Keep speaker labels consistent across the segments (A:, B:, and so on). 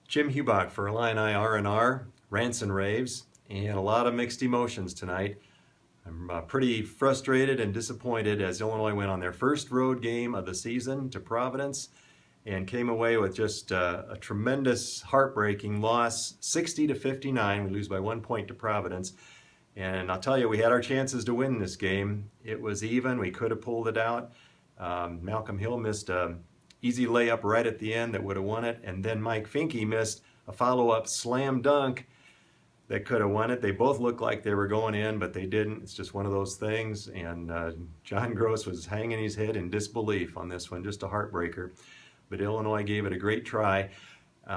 A: Jim Hubach for Illini R&R, Rants and Raves, and a lot of mixed emotions tonight. I'm pretty frustrated and disappointed as Illinois went on their first road game of the season to Providence and came away with just a tremendous heartbreaking loss, 60-59. We lose by 1 point to Providence. And I'll tell you, we had our chances to win this game. It was even. We could have pulled it out. Malcolm Hill missed an easy layup right at the end that would have won it. And then Mike Finke missed a follow-up slam dunk that could have won it. They both looked like they were going in, but they didn't. It's just one of those things. And John Gross was hanging his head in disbelief on this one, just a heartbreaker. But Illinois gave it a great try.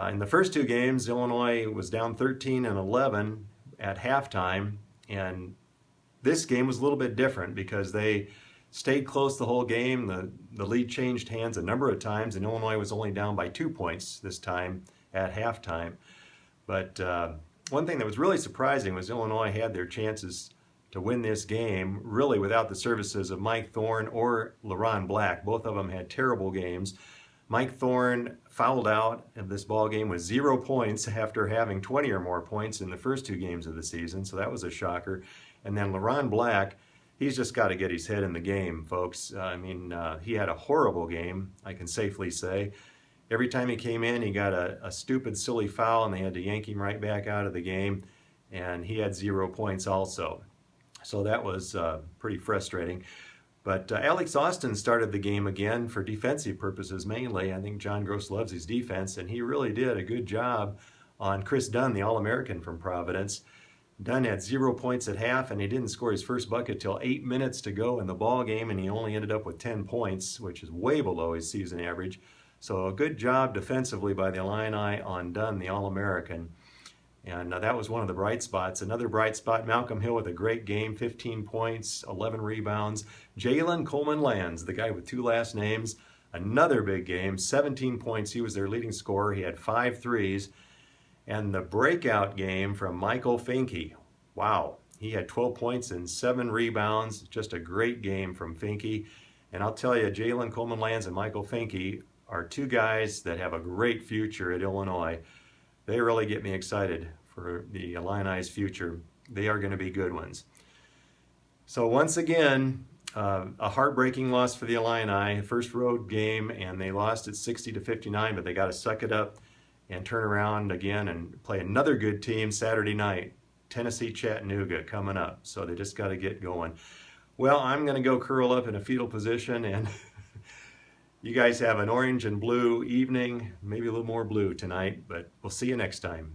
A: In the first two games, Illinois was down 13-11 at halftime. And this game was a little bit different because they stayed close the whole game. The lead changed hands a number of times, and Illinois was only down by 2 points this time at halftime. But one thing that was really surprising was Illinois had their chances to win this game really without the services of Mike Thorne or LaRon Black. Both of them had terrible games. Mike Thorne fouled out of this ball game with 0 points after having 20 or more points in the first two games of the season, so that was a shocker. And then LaRon Black, he's just got to get his head in the game, folks. He had a horrible game, I can safely say. Every time he came in, he got a stupid, silly foul, and they had to yank him right back out of the game, and he had 0 points also. So that was pretty frustrating. But Alex Austin started the game again for defensive purposes mainly. I think John Gross loves his defense, and he really did a good job on Chris Dunn, the All-American from Providence. Dunn had 0 points at half, and he didn't score his first bucket till 8 minutes to go in the ball game, and he only ended up with 10 points, which is way below his season average. So a good job defensively by the Illini on Dunn, the All-American. And that was one of the bright spots. Another bright spot, Malcolm Hill with a great game, 15 points, 11 rebounds. Jalen Coleman-Lands, the guy with 2 last names, another big game, 17 points. He was their leading scorer. He had 5 threes. And the breakout game from Michael Finke. Wow, he had 12 points and 7 rebounds. Just a great game from Finke. And I'll tell you, Jalen Coleman-Lands and Michael Finke are 2 guys that have a great future at Illinois. They really get me excited for the Illini's future. They are going to be good ones. So once again, a heartbreaking loss for the Illini. First road game, and they lost at 60-59, but they got to suck it up and turn around again and play another good team Saturday night. Tennessee Chattanooga coming up. So they just got to get going. Well, I'm going to go curl up in a fetal position, and you guys have an orange and blue evening, maybe a little more blue tonight, but we'll see you next time.